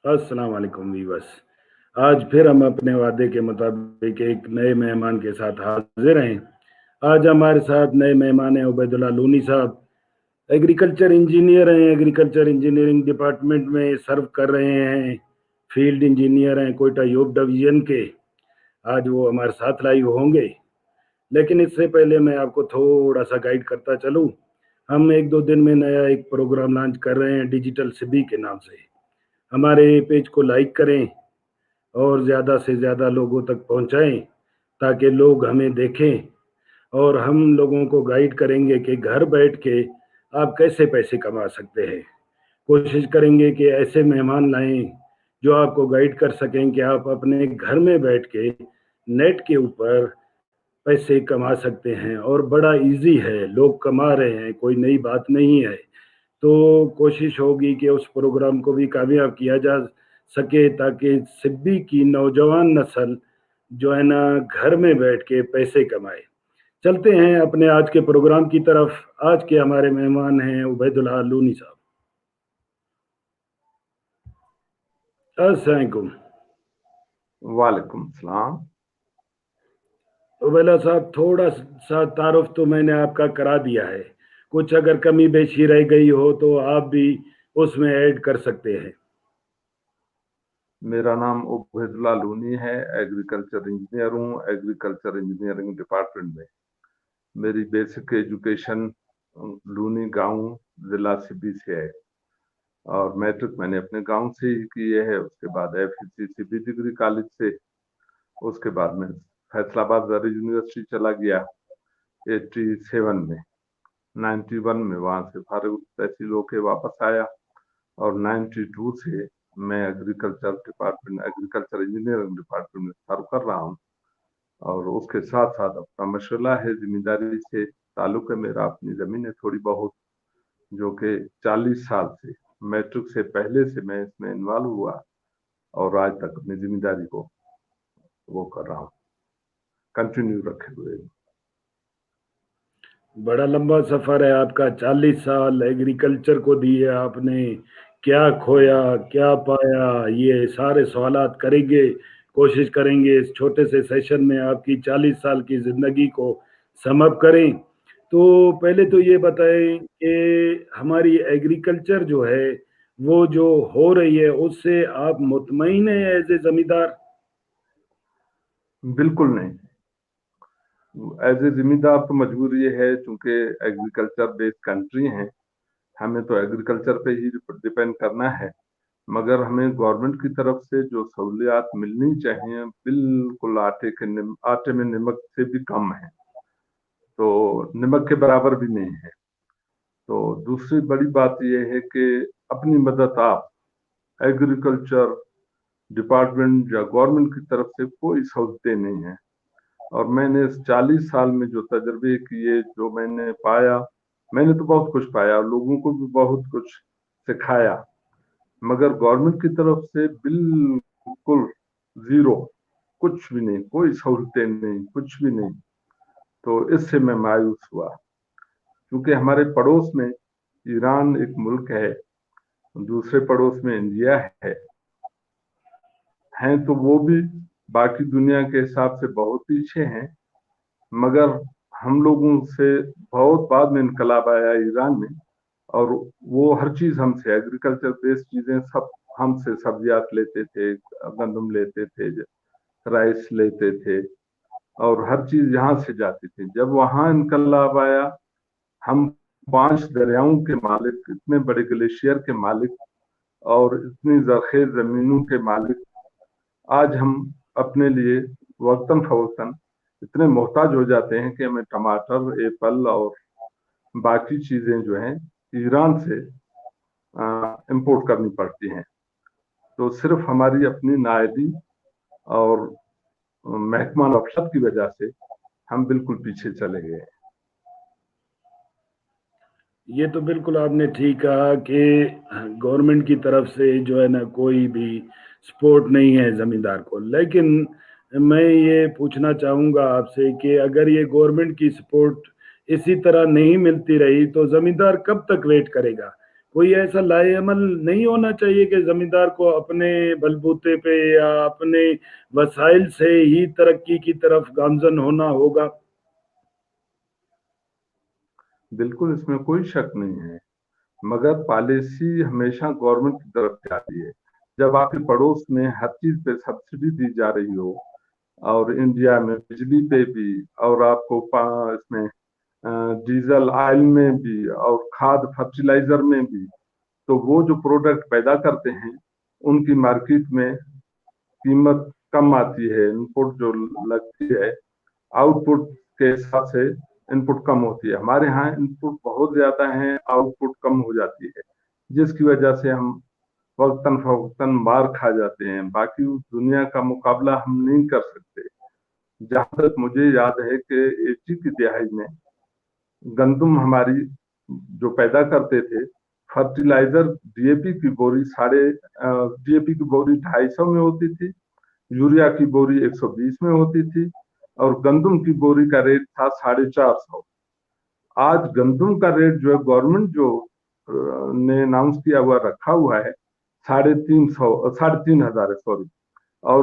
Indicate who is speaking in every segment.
Speaker 1: अस्सलाम वालेकुम वीवर्स। आज फिर हम अपने वादे के मुताबिक एक नए मेहमान के साथ हाजिर हैं। आज हमारे साथ नए मेहमान हैं उबैदुल्ला लूनी साहब। एग्रीकल्चर इंजीनियर हैं, एग्रीकल्चर इंजीनियरिंग डिपार्टमेंट में सर्व कर रहे हैं। फील्ड इंजीनियर हैं कोयटा यूब डिवीजन के। आज वो हमारे साथ लाइव होंगे, लेकिन इससे पहले मैं आपको थोड़ा सा गाइड करता चलूं। हम एक दो दिन में नया एक प्रोग्राम लॉन्च कर रहे हैं डिजिटल सिबी के नाम से। हमारे पेज को लाइक करें और ज़्यादा से ज़्यादा लोगों तक पहुंचाएं, ताकि लोग हमें देखें और हम लोगों को गाइड करेंगे कि घर बैठ के आप कैसे पैसे कमा सकते हैं। कोशिश करेंगे कि ऐसे मेहमान लाएं जो आपको गाइड कर सकें कि आप अपने घर में बैठ के नेट के ऊपर पैसे कमा सकते हैं, और बड़ा इजी है, लोग कमा रहे हैं, कोई नई बात नहीं है। तो कोशिश होगी कि उस प्रोग्राम को भी कामयाब किया जा सके, ताकि सिब्बी की नौजवान नस्ल जो है ना घर में बैठ के पैसे कमाए। चलते हैं अपने आज के प्रोग्राम की तरफ। आज के हमारे मेहमान हैं उबैदुल्ला लूनी साहब। अस्सलाम वालेकुम।
Speaker 2: वालेकुम सलाम।
Speaker 1: उबैदुल्ला साहब, थोड़ा सा तारुफ तो मैंने आपका करा दिया है, कुछ अगर कमी बेशी रह गई हो तो आप भी उसमें ऐड कर सकते हैं।
Speaker 2: मेरा नाम उबैदुल्ला लूनी है, एग्रीकल्चर इंजीनियर हूँ, एग्रीकल्चर इंजीनियरिंग डिपार्टमेंट में। मेरी बेसिक एजुकेशन लूनी गांव जिला सिबी से है और मैट्रिक मैंने अपने गांव से ही की है। उसके बाद FEC सिबी डिग्री कॉलेज से। उसके बाद मैं फैसलाबाद यूनिवर्सिटी चला गया 87 में। 91 में वहां से फारिग तहसील होके वापस आया और 92 से मैं एग्रीकल्चर इंजीनियरिंग डिपार्टमेंट में सर्व कर रहा हूँ। और उसके साथ साथ अपना मशगला है, जिम्मेदारी से ताल्लुक है मेरा। अपनी जमीन है थोड़ी बहुत, जो कि 40 साल से, मैट्रिक से पहले से मैं इसमें इन्वॉल्व हुआ और आज तक अपनी जिम्मेदारी को वो कर रहा हूँ, कंटिन्यू रखे हुए।
Speaker 1: बड़ा लंबा सफर है आपका, 40 साल एग्रीकल्चर को दिए आपने। क्या खोया क्या पाया, ये सारे सवालात करेंगे। कोशिश करेंगे इस छोटे से सेशन में आपकी 40 साल की जिंदगी को समअप करें। तो पहले तो ये बताएं कि हमारी एग्रीकल्चर जो है वो जो हो रही है उससे आप मुतमईन हैं एज ए जमींदार?
Speaker 2: बिल्कुल नहीं। एज ए जिम्मेदार तो मजबूरी ये है, चूंकि एग्रीकल्चर बेस्ड कंट्री है, हमें तो एग्रीकल्चर पे ही डिपेंड करना है। मगर हमें गवर्नमेंट की तरफ से जो सहूलियात मिलनी चाहिए बिल्कुल आटे में नमक से भी कम है, तो नमक के बराबर भी नहीं है। तो दूसरी बड़ी बात यह है कि अपनी मदद आप एग्रीकल्चर डिपार्टमेंट या गवर्नमेंट की तरफ से कोई सहूलतें नहीं है। और मैंने इस 40 साल में जो तजर्बे किए, जो मैंने पाया, मैंने तो बहुत कुछ पाया और लोगों को भी बहुत कुछ सिखाया। मगर गवर्नमेंट की तरफ से बिल्कुल जीरो, कुछ भी नहीं, कोई सहूलतें नहीं, कुछ भी नहीं। तो इससे मैं मायूस हुआ, क्योंकि हमारे पड़ोस में ईरान एक मुल्क है, दूसरे पड़ोस में इंडिया है तो वो भी बाकी दुनिया के हिसाब से बहुत पीछे हैं। मगर हम लोगों से बहुत बाद में इनकलाब आया ईरान में, और वो हर चीज हमसे, एग्रीकल्चर बेस्ड चीजें सब हमसे, सब्जियात लेते थे, गंदम लेते थे, राइस लेते थे, और हर चीज यहाँ से जाती थी। जब वहां इनकलाब आया, हम 5 दरियाओं के मालिक, इतने बड़े ग्लेशियर के मालिक और इतनी जरखेज जमीनों के मालिक, आज हम अपने लिए वक्तन फवक्तन इतने मोहताज हो जाते हैं कि हमें टमाटर, एप्पल और बाकी चीजें जो हैं ईरान से इंपोर्ट करनी पड़ती हैं। तो सिर्फ हमारी अपनी नायबी और महकमा नफसत की वजह से हम बिल्कुल पीछे चले गए।
Speaker 1: ये तो बिल्कुल आपने ठीक कहा कि गवर्नमेंट की तरफ से जो है ना कोई भी सपोर्ट नहीं है जमींदार को। लेकिन मैं ये पूछना चाहूँगा आपसे कि अगर ये गवर्नमेंट की सपोर्ट इसी तरह नहीं मिलती रही तो जमींदार कब तक वेट करेगा? कोई ऐसा लाएअमल नहीं होना चाहिए कि जमींदार को अपने बलबूते पे या अपने वसाइल से ही तरक्की की तरफ गामजन होना होगा?
Speaker 2: बिल्कुल, इसमें कोई शक नहीं है, मगर पॉलिसी हमेशा गवर्नमेंट की तरफ जाती है। जब आपके पड़ोस में हर चीज पे सब्सिडी दी जा रही हो, और इंडिया में बिजली पे भी, और आपको इसमें डीजल ऑयल में भी, और खाद फर्टिलाइजर में भी, तो वो जो प्रोडक्ट पैदा करते हैं उनकी मार्केट में कीमत कम आती है, इनपुट जो लगती है आउटपुट के हिसाब से इनपुट कम होती है। हमारे यहाँ इनपुट बहुत ज्यादा है, आउटपुट कम हो जाती है, जिसकी वजह से हम वक्तन फवक्तन मार खा जाते हैं। बाकी दुनिया का मुकाबला हम नहीं कर सकते। जहां तक मुझे याद है कि 80 की दिहाई में गंदम हमारी जो पैदा करते थे, फर्टिलाइजर डीएपी की बोरी डीएपी की बोरी 250 में होती थी, यूरिया की बोरी 120 में होती थी, और गंदम की बोरी का रेट था 450। आज गंदम का रेट जो है गवर्नमेंट जो ने अनाउंस किया हुआ रखा हुआ है 3,500 है, सॉरी। और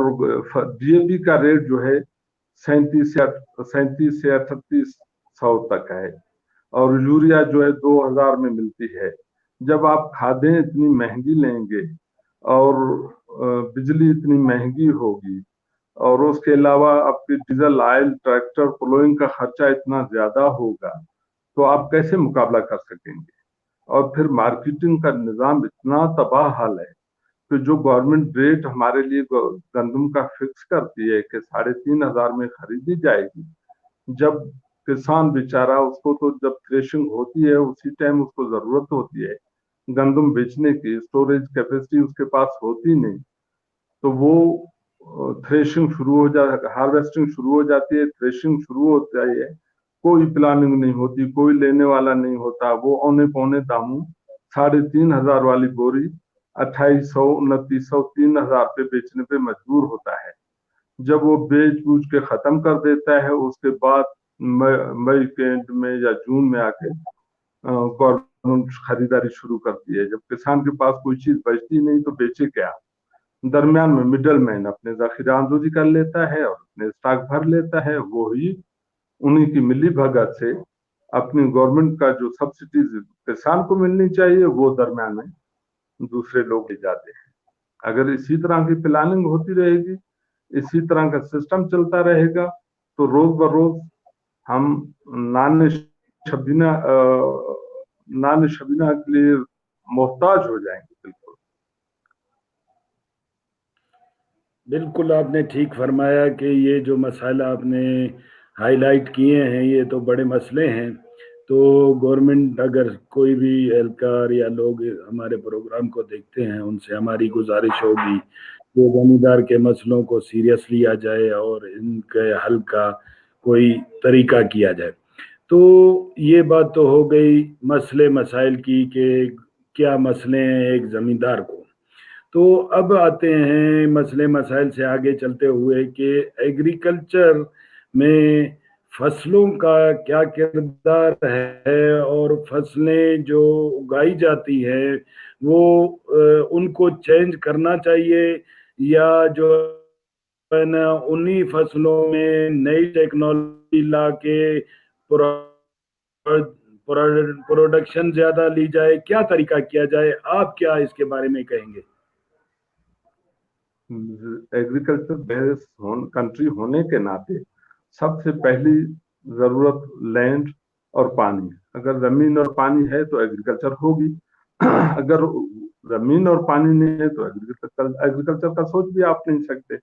Speaker 2: डीएपी का रेट जो है 37 से 3800 तक है, और यूरिया जो है 2000 में मिलती है। जब आप खादें इतनी महंगी लेंगे और बिजली इतनी महंगी होगी, और उसके अलावा आपकी डीजल ऑयल ट्रैक्टर प्लोइंग का खर्चा इतना ज्यादा होगा, तो आप कैसे मुकाबला कर सकेंगे? और फिर मार्केटिंग का निजाम इतना तबाह हाल है कि जो गवर्नमेंट रेट हमारे लिए गंदम का फिक्स करती है कि 3500 में खरीदी जाएगी, जब किसान बेचारा, उसको तो जब थ्रेशिंग होती है उसी टाइम उसको जरूरत होती है गंदम बेचने की, स्टोरेज कैपेसिटी उसके पास होती नहीं, तो वो थ्रेशिंग शुरू हो जा हार्वेस्टिंग शुरू हो जाती है, थ्रेशिंग शुरू हो जाती है, कोई प्लानिंग नहीं होती, कोई लेने वाला नहीं होता। वो औने पौने दामों 3500 वाली बोरी 2800, 2900, 3000 पे बेचने पे मजबूर होता है। जब वो बेच बूझ के खत्म कर देता है, उसके बाद मई के एंड में या जून में आके गवर्नमेंट खरीदारी शुरू करती है। जब किसान के पास कोई चीज बचती नहीं तो बेचे क्या? दरमियान में मिडल मैन अपने जखीरा आंदोजी कर लेता है और अपने स्टॉक भर लेता है। वो ही उन्हीं की मिली भगत से अपनी गवर्नमेंट का जो सब्सिडीज किसान को मिलनी चाहिए वो दरमियान में दूसरे लोग ले जाते हैं। अगर इसी तरह की प्लानिंग होती रहेगी, इसी तरह का सिस्टम चलता रहेगा, तो रोज बरोज हम नान शबीना नान शबीना के लिए मोहताज हो जाएंगे। बिल्कुल
Speaker 1: बिल्कुल आपने ठीक फरमाया कि ये जो मसाला आपने हाईलाइट किए हैं ये तो बड़े मसले हैं। तो गवर्नमेंट, अगर कोई भी एहलकार या लोग हमारे प्रोग्राम को देखते हैं, उनसे हमारी गुजारिश होगी कि जमींदार के मसलों को सीरियस लिया जाए और इनके हल का कोई तरीका किया जाए। तो ये बात तो हो गई मसले मसाइल की कि क्या मसले हैं एक जमींदार को। तो अब आते हैं मसले मसाइल से आगे चलते हुए कि एग्रीकल्चर में फसलों का क्या किरदार है, और फसलें जो उगाई जाती हैं वो उनको चेंज करना चाहिए, या जो है ना उन्हीं फसलों में नई टेक्नोलॉजी ला के प्रोडक्शन ज्यादा ली जाए, क्या तरीका किया जाए? आप क्या इसके बारे में कहेंगे?
Speaker 2: एग्रीकल्चर बेस्ड कंट्री होने के नाते सबसे पहली जरूरत लैंड और पानी। अगर जमीन और पानी है तो एग्रीकल्चर होगी। अगर जमीन और पानी नहीं है तो एग्रीकल्चर का सोच भी आप नहीं सकते।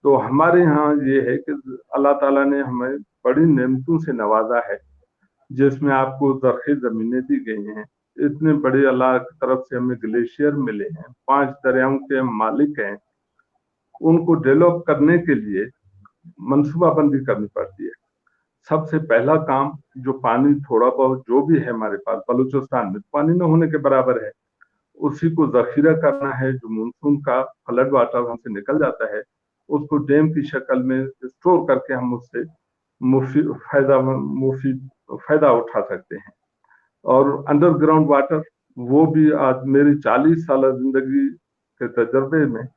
Speaker 2: तो हमारे यहाँ ये है कि अल्लाह ताला ने हमें बड़ी नेमतों से नवाजा है, जिसमें आपको जरखे जमीनें दी गई हैं। इतने बड़े अल्लाह की तरफ से हमें ग्लेशियर मिले हैं, 5 दरियाओं के हम मालिक हैं। उनको डेवलप करने के लिए मनसूबाबंदी करनी पड़ती है। सबसे पहला काम, जो पानी थोड़ा बहुत जो भी है हमारे पास, बलूचिस्तान में पानी न होने के बराबर है, उसी को जखीरा करना है। जो मानसून का फ्लड वाटर हमसे निकल जाता है उसको डैम की शक्ल में स्टोर करके हम उससे मुफीद फायदा उठा सकते हैं। और अंडरग्राउंड वाटर वो भी आज मेरी 40 साल जिंदगी के तजर्बे में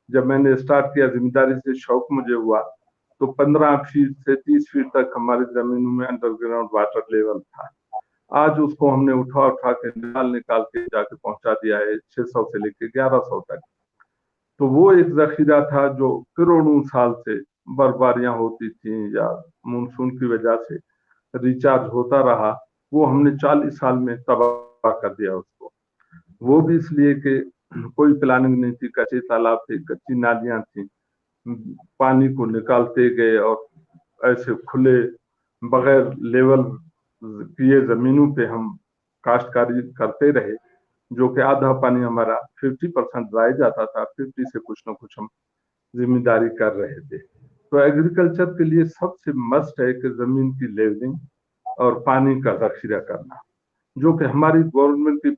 Speaker 2: जब मैंने स्टार्ट किया, जिम्मेदारी से शौक मुझे हुआ, तो 15 फीट से 30 फीट तक हमारी जमीनों में अंडरग्राउंड वाटर लेवल था। आज उसको हमने उठा उठा के निकाल के जाके पहुंचा दिया है 600 से लेके 1100 तक। तो वो एक जखीरा था जो करोड़ों साल से बर्फबारियां होती थी या मानसून की वजह से रिचार्ज होता रहा, वो हमने 40 साल में तबाह कर दिया उसको। वो भी इसलिए कि कोई प्लानिंग नहीं थी, कच्चे तालाब थे, कच्ची नालियां थी, पानी को निकालते गए और ऐसे खुले बगैर लेवल किए जमीनों पे हम काश्तकारी करते रहे, जो कि आधा पानी हमारा 50% रह जाता था, 50 से कुछ न कुछ हम जिम्मेदारी कर रहे थे। तो एग्रीकल्चर के लिए सबसे मस्ट है कि जमीन की लेवलिंग और पानी का जखीरा करना, जो कि हमारी गवर्नमेंट की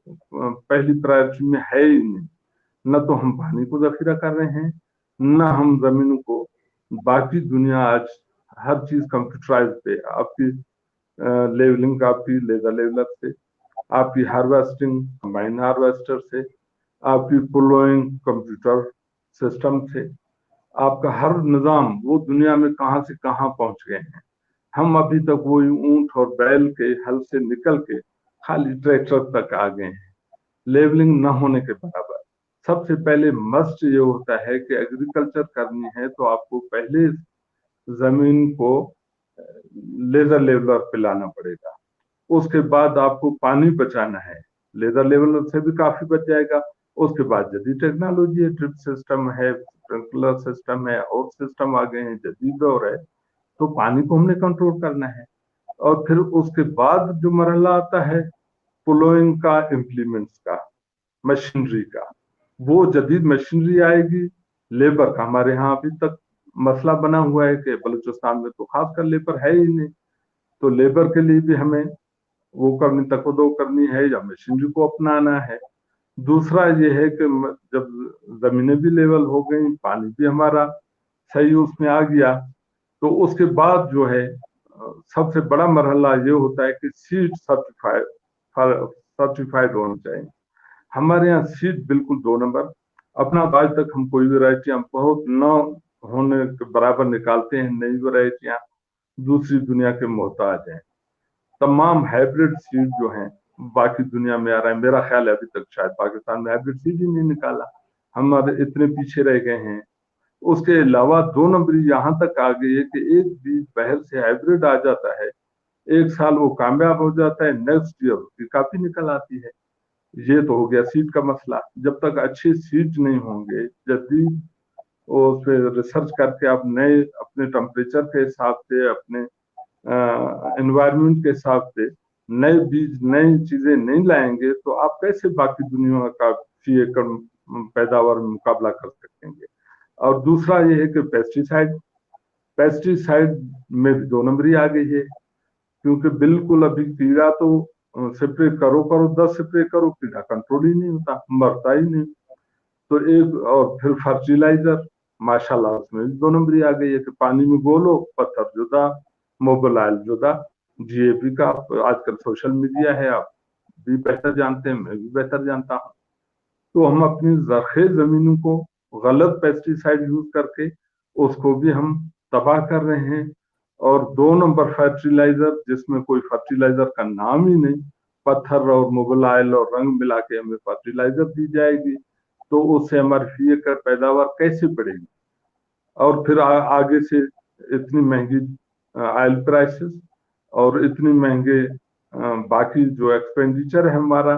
Speaker 2: पहली प्रायोरिटी में है ही नहीं। न तो हम पानी को जखीरा कर रहे हैं, न हम जमीनों को, बाकी दुनिया आज हर चीज कंप्यूटराइज पे, आपकी लेवलिंग आपकी लेजर लेवलर से, आपकी हार्वेस्टिंग कंबाइन हार्वेस्टर से, आपकी प्लोइंग कंप्यूटर सिस्टम से, आपका हर निजाम वो दुनिया में कहां से कहां पहुंच गए हैं। हम अभी तक वो ऊंट और बैल के हल से निकल के खाली ट्रैक्टर तक आ गए हैं, लेवलिंग न होने के बराबर। सबसे पहले मस्ट ये होता है कि एग्रीकल्चर करनी है तो आपको पहले जमीन को लेजर लेवलर पे लाना पड़ेगा, उसके बाद आपको पानी बचाना है, लेजर लेवलर से भी काफी बच जाएगा। उसके बाद जदीद टेक्नोलॉजी है, ड्रिप सिस्टम है, स्प्रिंकलर सिस्टम है, और सिस्टम आ गए हैं, जदीद दौर है, तो पानी को हमने कंट्रोल करना है। और फिर उसके बाद जो मरहला आता है प्लोइंग का, इम्प्लीमेंट्स का, मशीनरी का, वो जदीद मशीनरी आएगी। लेबर का हमारे यहाँ अभी तक मसला बना हुआ है कि बलूचिस्तान में तो खासकर लेबर है ही नहीं, तो लेबर के लिए भी हमें वो करनी, तकदो करनी है या मशीनरी को अपनाना है। दूसरा ये है कि जब जमीनें भी लेवल हो गई, पानी भी हमारा सही उसमें आ गया, तो उसके बाद जो है सबसे बड़ा मरहला ये होता है कि सीड सर्टिफाइड होनी चाहिए। हमारे यहाँ सीड बिल्कुल 2 नंबर, अपना आज तक हम कोई वैरायटियां बहुत न होने के बराबर निकालते हैं, नई वैरायटियां दूसरी दुनिया के मोहताज हैं। तमाम हाइब्रिड सीड जो हैं बाकी दुनिया में आ रहा है, मेरा ख्याल है अभी तक शायद पाकिस्तान में हाइब्रिड सीड ही नहीं निकाला, हमारे इतने पीछे रह गए हैं। उसके अलावा 2 नंबर यहाँ तक आ गई है कि एक बीज बाहर से हाइब्रिड आ जाता है, एक साल वो कामयाब हो जाता है, नेक्स्ट ईयर उसकी काफी निकल आती है। ये तो हो गया सीड का मसला। जब तक अच्छे सीड नहीं होंगे, जदीद उस पर रिसर्च करके आप नए अपने टेम्परेचर के हिसाब से, अपने एनवायरनमेंट के हिसाब से नए बीज, नई चीजें नहीं लाएंगे, तो आप कैसे बाकी दुनिया का फी एकड़ पैदावार में मुकाबला कर सकेंगे। और दूसरा ये है कि पेस्टिसाइड में भी 2 नंबरी आ गई है, क्योंकि बिल्कुल अभी कीड़ा तो स्प्रे करो 10 स्प्रे करो, कीड़ा कंट्रोल ही नहीं होता, मरता ही नहीं। तो एक, और फिर फर्टिलाइजर माशाल्लाह उसमें भी 2 नंबरी आ गई है कि पानी में गोलो, पत्थर जुदा, मोबाइल जुदा। जीएपी का आजकल सोशल मीडिया है, आप भी बेहतर जानते हैं, मैं भी बेहतर जानता हूँ। तो हम अपनी जरखेज जमीनों को गलत पेस्टिसाइड यूज करके उसको भी हम तबाह कर रहे हैं। और 2 नंबर फर्टिलाइजर, जिसमें कोई फर्टिलाइजर का नाम ही नहीं, पत्थर और मोबाइल और रंग मिला के हमें फर्टिलाइजर दी जाएगी, तो उससे हमारी फी एकड़ पैदावार कैसे बढ़ेगी। और फिर आगे से इतनी महंगी ऑयल प्राइसेस और इतनी महंगे बाकी जो एक्सपेंडिचर है हमारा,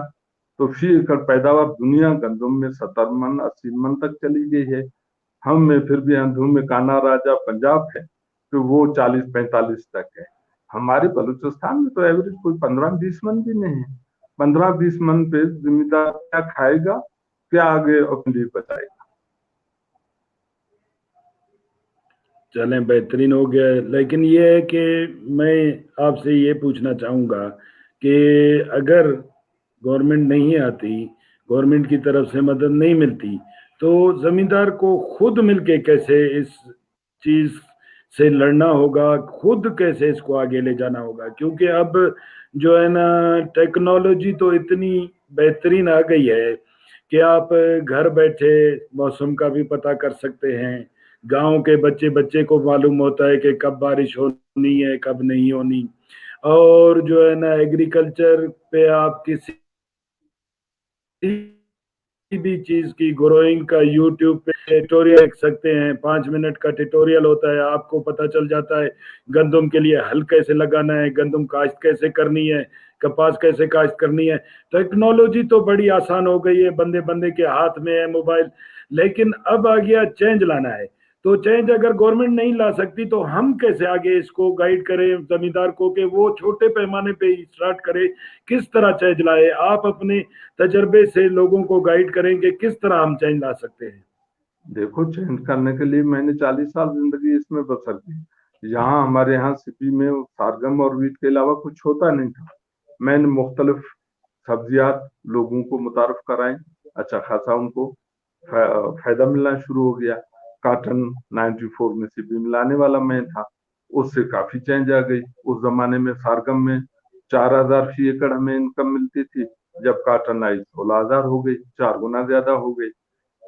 Speaker 2: तो फी एकड़ पैदावार दुनिया गंदम में 70 मन 80 मन तक चली गई है। हम में फिर भी अंधुम में काना राजा पंजाब है, तो वो 40-45 तक है। हमारे बलूचिस्तान में तो एवरेज कोई 15-20 मन भी नहीं है। 15-20 मन पे जिम्मेदार क्या खाएगा, क्या आगे अपने लिए बचाएगा।
Speaker 1: चलें, बेहतरीन हो गया। लेकिन ये है कि मैं आपसे ये पूछना चाहूँगा कि अगर गवर्नमेंट नहीं आती, गवर्नमेंट की तरफ से मदद नहीं मिलती, तो जमींदार को खुद मिलके कैसे इस चीज से लड़ना होगा, खुद कैसे इसको आगे ले जाना होगा। क्योंकि अब जो है ना, टेक्नोलॉजी तो इतनी बेहतरीन आ गई है कि आप घर बैठे मौसम का भी पता कर सकते हैं। गांव के बच्चे बच्चे को मालूम होता है कि कब बारिश होनी है कब नहीं होनी। और जो है ना एग्रीकल्चर पे आप किसी भी चीज की ग्रोइंग का यूट्यूब पे ट्यूटोरियल देख सकते हैं। 5 मिनट का ट्यूटोरियल होता है, आपको पता चल जाता है गंदम के लिए हल कैसे लगाना है, गंदम काश्त कैसे करनी है, कपास कैसे काश्त करनी है। टेक्नोलॉजी तो बड़ी आसान हो गई है, बंदे बंदे के हाथ में है मोबाइल। लेकिन अब आ गया चेंज लाना है। तो चेंज अगर गवर्नमेंट नहीं ला सकती तो हम कैसे आगे इसको गाइड करें जमींदार को कि वो छोटे पैमाने पे स्टार्ट करे, किस तरह चेंज लाए। आप अपने तजर्बे से लोगों को गाइड करेंगे किस तरह हम चेंज ला सकते हैं।
Speaker 2: देखो, चेंज करने के लिए मैंने 40 साल जिंदगी इसमें बसर की। यहाँ हमारे यहाँ सिपी में सारगम और वीट के अलावा कुछ होता नहीं था। मैंने मुख्तलिफ सब्जियात लोगों को मुतारफ कराई, अच्छा खासा उनको फायदा मिलना शुरू हो गया। काटन 94 में सिपी में लाने वाला मैं था, उससे काफी चेंज आ गई। उस जमाने में सारगम में 4000 फी एकड़ हमें इनकम मिलती थी, जब काटन आई 16,000 हो गई, 4 गुना ज्यादा हो गई।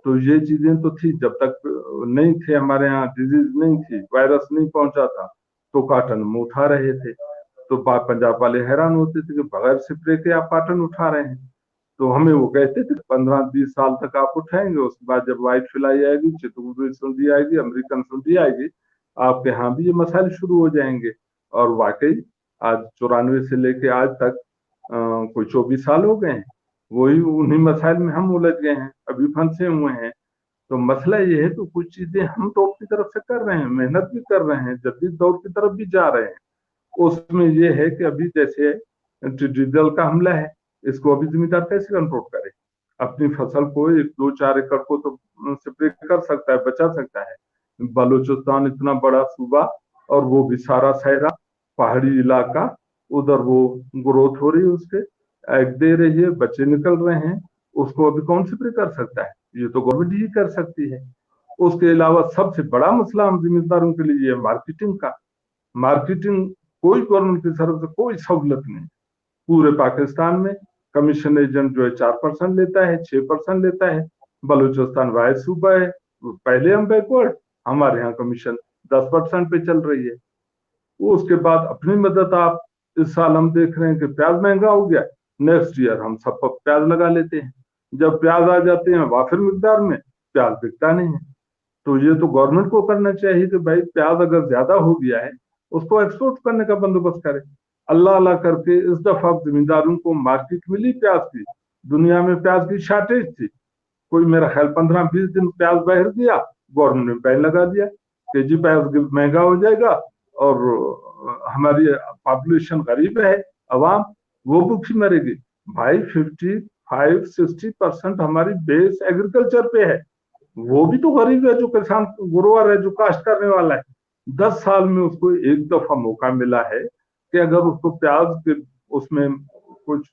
Speaker 2: तो ये चीजें तो थी, जब तक नहीं थे हमारे यहाँ, डिजीज नहीं थी, वायरस नहीं पहुंचा था, तो काटन हम उठा रहे थे। तो पंजाब वाले हैरान होते थे कि बगैर स्प्रे के आप काटन उठा रहे हैं। तो हमें वो कहते थे 15-20 साल तक आप उठाएंगे, उसके बाद जब व्हाइट फ्लाई आएगी, चितगुड़ सुंडी आएगी, अमेरिकन सुंडी आएगी, आपके यहाँ भी ये मसाइल शुरू हो जाएंगे। और वाकई आज 94 से लेके आज तक कोई 24 साल हो गए हैं, वही उन्हीं मसाइल में हम उलझ गए हैं, अभी फंसे हुए हैं। तो मसला ये है, तो कुछ चीजें हम तो अपनी तरफ से कर रहे हैं, मेहनत भी कर रहे हैं, जदीद दौर की तरफ भी जा रहे हैं। उसमें ये है कि अभी जैसे टिड्डी का हमला है, इसको अभी जिम्मेदार कैसे कंट्रोल करे। अपनी फसल को 1-2-4 एकड़ को तो स्प्रे कर सकता है, बचा सकता है। बलूचिस्तान इतना बड़ा सूबा, और वो भी सारा सहरा पहाड़ी इलाका, उधर वो ग्रोथ हो रही है, उसके एग दे रही है, बच्चे निकल रहे हैं, उसको अभी कौन स्प्रे कर सकता है? ये तो गवर्नमेंट ही कर सकती है। उसके अलावा सबसे बड़ा मसला हम जिम्मेदारों के लिए है मार्केटिंग का। मार्केटिंग कोई गवर्नमेंट की तरफ से कोई सहूलत नहीं। पूरे पाकिस्तान में कमीशन एजेंट जो है 4% लेता है, 6% लेता है। बलूचिस्तान वाहिद सूबा है, पहले हम बैकवर्ड, हमारे यहाँ कमीशन 10% पे चल रही है। उसके बाद अपनी मदद आप, इस साल हम देख रहे हैं कि प्याज महंगा हो गया, नेक्स्ट ईयर हम सब पर प्याज लगा लेते हैं। जब प्याज आ जाते हैं वाफिर मिकदार में, प्याज बिकता नहीं है। तो ये तो गवर्नमेंट को करना चाहिए कि भाई प्याज अगर ज्यादा हो गया है, उसको एक्सपोर्ट करने का बंदोबस्त करे। अल्लाह अल्लाह करके इस दफा जिम्मेदारों को मार्केट मिली प्याज की। दुनिया में प्याज की शॉर्टेज थी, कोई मेरा ख्याल 15-20 दिन प्याज बाहर दिया, गवर्नमेंट ने बैन लगा दिया कि जी प्याज महंगा हो जाएगा, और हमारी पॉपुलेशन गरीब है, अवाम वो भूखी मरेगी। भाई 55-60% हमारी बेस एग्रीकल्चर पे है, वो भी तो गरीब है, जो किसान गुरुवार है, जो काश्त करने वाला है। 10 साल में उसको एक दफा मौका मिला है कि अगर उसको प्याज के उसमें कुछ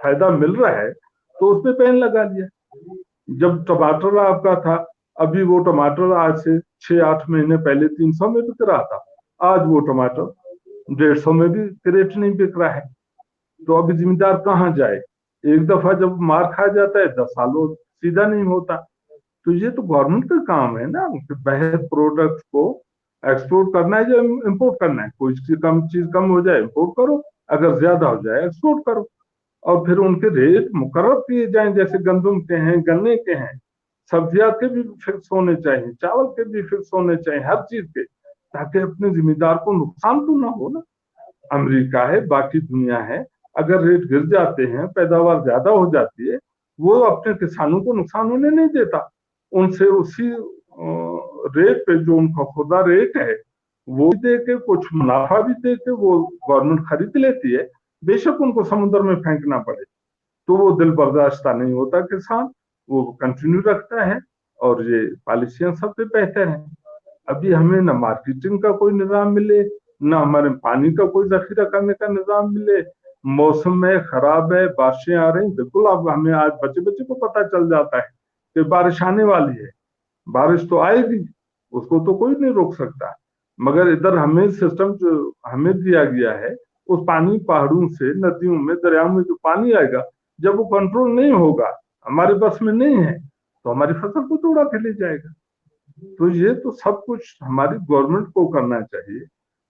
Speaker 2: फायदा मिल रहा है तो उसमें बैन लगा दिया। जब टमाटर आपका था, अभी वो टमाटर आज से 6-8 महीने पहले 300 में बिक रहा था, आज वो टमाटर 150 में भी क्रेट नहीं बिक रहा है। तो अभी जिम्मेदार कहाँ जाए? एक दफा जब मार खा जाता है 10 सालों सीधा नहीं होता। तो ये तो गवर्नमेंट का काम है ना कि बेहतर प्रोडक्ट को एक्सपोर्ट करना है या इम्पोर्ट करना है। कोई चीज कम हो जाए इम्पोर्ट करो, अगर ज्यादा हो जाए एक्सपोर्ट करो, और फिर उनके रेट मुकर्रर किए जाएं, जैसे गंदम के हैं, गन्ने के हैं। सब्जियां के भी फिक्स होने चाहिए, चावल के भी फिक्स होने चाहिए, हर चीज के, ताकि अपने जिम्मेदार को नुकसान तो ना हो ना। अमेरिका है, बाकी दुनिया है, अगर रेट गिर जाते हैं, पैदावार ज्यादा हो जाती है, वो अपने किसानों को नुकसान होने नहीं देता। उनसे उसी रेट पे जो उनका खुदा रेट है वो दे के, कुछ मुनाफा भी दे के वो गवर्नमेंट खरीद लेती है, बेशक उनको समुद्र में फेंकना पड़े। तो वो दिल बर्दाश्त नहीं होता किसान, वो कंटिन्यू रखता है, और ये पॉलिसियां सबसे बेहतर है। अभी हमें न मार्केटिंग का कोई निजाम मिले, न हमारे पानी का कोई जखीरा करने का निजाम मिले। मौसम में खराब है, बारिशें आ रही, बिल्कुल अब हमें आज बच्चे बच्चे को पता चल जाता है कि बारिश आने वाली है। बारिश तो आएगी, उसको तो कोई नहीं रोक सकता, मगर इधर हमें सिस्टम जो हमें दिया गया है, उस पानी पहाड़ों से, नदियों में, दरियाओं में जो पानी आएगा, जब वो कंट्रोल नहीं होगा, हमारे बस में नहीं है, तो हमारी फसल को तो उड़ा के ले जाएगा। तो ये तो सब कुछ हमारी गवर्नमेंट को करना चाहिए,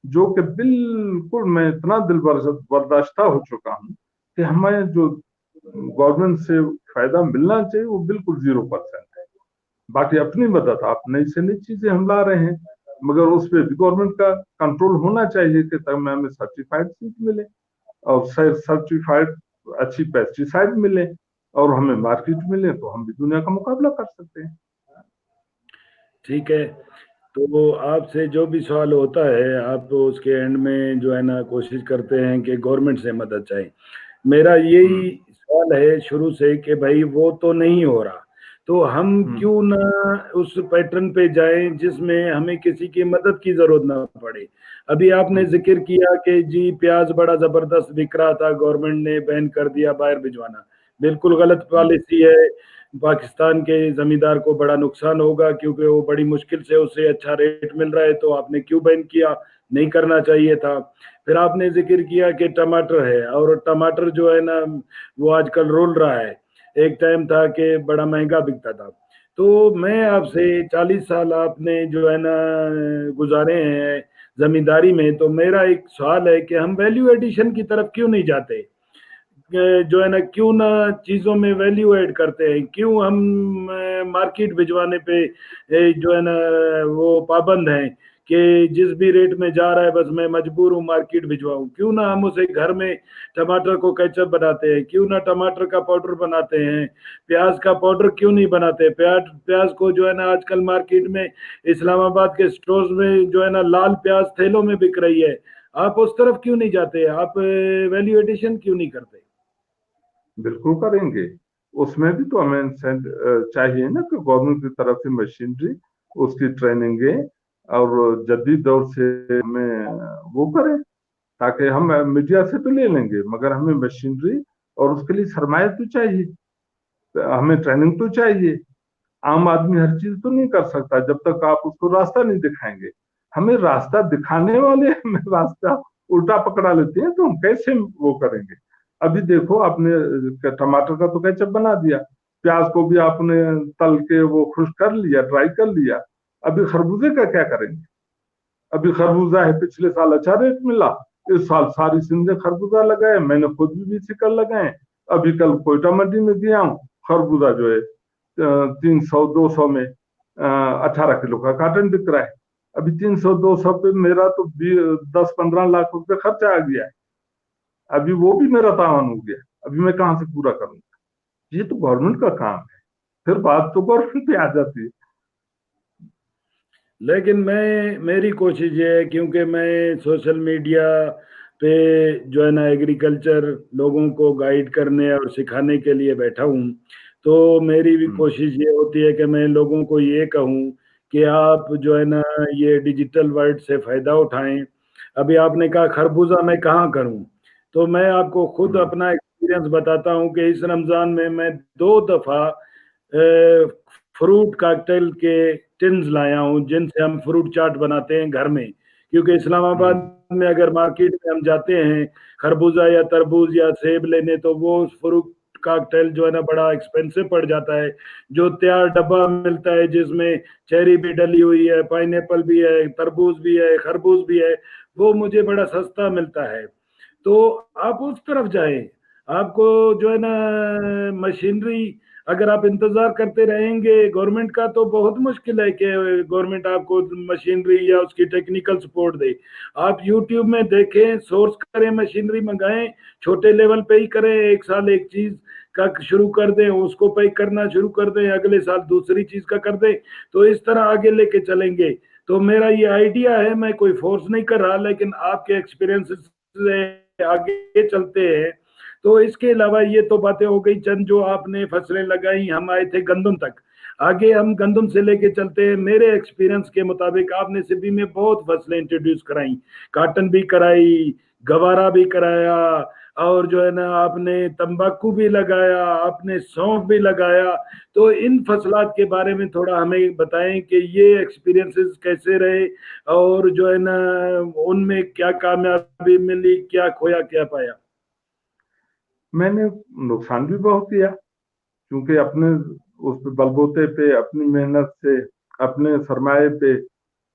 Speaker 2: जो कि बिल्कुल मैं इतना दिल बर्दाश्ता हो चुका हूँ कि हमें जो गवर्नमेंट से फायदा मिलना चाहिए वो बिल्कुल 0% है। बाकी अपनी मदद आप नई से नई चीजें हम ला रहे हैं, मगर उस पर भी गवर्नमेंट का कंट्रोल होना चाहिए कि तब हमें सर्टिफाइड सीड मिले और सर्टिफाइड अच्छी पेस्टिसाइड मिले और हमें मार्केट मिले, तो हम भी दुनिया का मुकाबला कर सकते हैं।
Speaker 1: ठीक है, तो आपसे जो भी सवाल होता है आप तो उसके एंड में जो है ना कोशिश करते हैं कि गवर्नमेंट से मदद चाहे। मेरा यही सवाल है शुरू से कि भाई वो तो नहीं हो रहा, तो हम क्यों ना उस पैटर्न पे जाएं जिसमें हमें किसी की मदद की जरूरत ना पड़े। अभी आपने जिक्र किया कि जी प्याज बड़ा जबरदस्त बिक रहा था, गवर्नमेंट ने बैन कर दिया बाहर भिजवाना, बिल्कुल गलत पॉलिसी है। पाकिस्तान के जमींदार को बड़ा नुकसान होगा क्योंकि वो बड़ी मुश्किल से उसे अच्छा रेट मिल रहा है, तो आपने क्यों बैन किया, नहीं करना चाहिए था। फिर आपने जिक्र किया कि टमाटर है, और टमाटर जो है ना वो आजकल रोल रहा है, एक टाइम था कि बड़ा महंगा बिकता था। तो मैं आपसे 40 साल आपने जो है ना गुजारे हैं जमींदारी में, तो मेरा एक सवाल है कि हम वैल्यू एडिशन की तरफ क्यों नहीं जाते, जो है ना क्यों ना चीजों में वैल्यू ऐड करते हैं, क्यों हम मार्केट भिजवाने पे जो है ना वो पाबंद हैं कि जिस भी रेट में जा रहा है बस मैं मजबूर हूँ मार्केट भिजवाऊं। क्यों ना हम उसे घर में टमाटर को केचप बनाते हैं, क्यों ना टमाटर का पाउडर बनाते हैं, प्याज का पाउडर क्यों नहीं बनाते। प्याज प्याज को जो है ना आजकल मार्केट में इस्लामाबाद के स्टोर्स में जो है ना लाल प्याज थैलों में बिक रही है, आप उस तरफ क्यों नहीं जाते, आप वैल्यू एडिशन क्यों नहीं करते।
Speaker 2: बिल्कुल करेंगे, उसमें भी तो हमें चाहिए ना कि गवर्नमेंट की तरफ से मशीनरी, उसकी ट्रेनिंगें और जदीद दौर से हमें वो करें, ताकि हम मीडिया से तो ले लेंगे मगर हमें मशीनरी और उसके लिए सरमाया तो चाहिए, हमें ट्रेनिंग तो चाहिए। आम आदमी हर चीज तो नहीं कर सकता जब तक आप उसको रास्ता नहीं दिखाएंगे। हमें रास्ता दिखाने वाले हमें रास्ता उल्टा पकड़ा लेते हैं, तो हम कैसे वो करेंगे। अभी देखो आपने टमाटर का तो केचप बना दिया, प्याज को भी आपने तल के वो खुश कर लिया, ड्राई कर लिया, अभी खरबूजे का क्या करेंगे। अभी खरबूजा है, पिछले साल अच्छा रेट मिला, इस साल सारी सिंधे खरबूजा लगाए, मैंने खुद भी सिकल लगाए। अभी कल कोयटा मंडी में गया हूँ, खरबूजा जो है 300-200 में 18 किलो का कार्टन बिक रहा है। अभी 300-200 पे मेरा तो 10-15 लाख रुपए खर्चा आ गया है, अभी वो भी मेरा तावान हो गया, अभी मैं कहाँ से पूरा करूंगा। ये तो गवर्नमेंट का काम है, फिर बात तो गवर्नमेंट पे आ जाती है।
Speaker 1: लेकिन मैं मेरी कोशिश ये है, क्योंकि मैं सोशल मीडिया पे जो है ना एग्रीकल्चर लोगों को गाइड करने और सिखाने के लिए बैठा हूँ, तो मेरी भी कोशिश ये होती है कि मैं लोगों को ये कहूँ कि आप जो है ना ये डिजिटल वर्ल्ड से फायदा उठाएं। अभी आपने कहा खरबूजा मैं कहाँ करूँ, तो मैं आपको खुद अपना एक्सपीरियंस बताता हूँ कि इस रमजान में मैं 2 दफा फ्रूट कॉकटेल के टिन्स लाया हूँ जिनसे हम फ्रूट चाट बनाते हैं घर में। क्योंकि इस्लामाबाद में अगर मार्केट में हम जाते हैं खरबूजा या तरबूज या सेब लेने, तो वो फ्रूट कॉकटेल जो है ना बड़ा एक्सपेंसिव पड़ जाता है। जो तैयार डब्बा मिलता है जिसमें चेरी भी डली हुई है, पाइनएप्पल भी है, तरबूज भी है, खरबूज भी है, वो मुझे बड़ा सस्ता मिलता है। तो आप उस तरफ जाएं। आपको जो है ना मशीनरी, अगर आप इंतजार करते रहेंगे गवर्नमेंट का, तो बहुत मुश्किल है कि गवर्नमेंट आपको मशीनरी या उसकी टेक्निकल सपोर्ट दे। आप यूट्यूब में देखें, सोर्स करें, मशीनरी मंगाएं, छोटे लेवल पे ही करें, एक साल एक चीज का शुरू कर दें, उसको पैक करना शुरू कर दें, अगले साल दूसरी चीज का कर दें, तो इस तरह आगे लेके चलेंगे। तो मेरा ये आइडिया है, मैं कोई फोर्स नहीं कर रहा, लेकिन आपके एक्सपीरियंस से आगे चलते हैं। तो इसके अलावा ये तो बातें हो गई चंद जो आपने फसलें लगाई, हम आए थे गंदम तक, आगे हम गंदम से लेके चलते हैं। मेरे एक्सपीरियंस के मुताबिक आपने सिबी में बहुत फसलें इंट्रोड्यूस कराई, काटन भी कराई, गवारा भी कराया, और जो है ना आपने तंबाकू भी लगाया, आपने सौंफ भी लगाया। तो इन फसलात के बारे में थोड़ा हमें बताएं कि ये एक्सपीरियंसेस कैसे रहे, और जो है ना उनमें क्या कामयाबी मिली, क्या खोया क्या पाया।
Speaker 2: मैंने नुकसान भी बहुत किया, क्योंकि अपने उस बलबूते पे, अपनी मेहनत से, अपने सरमाए पे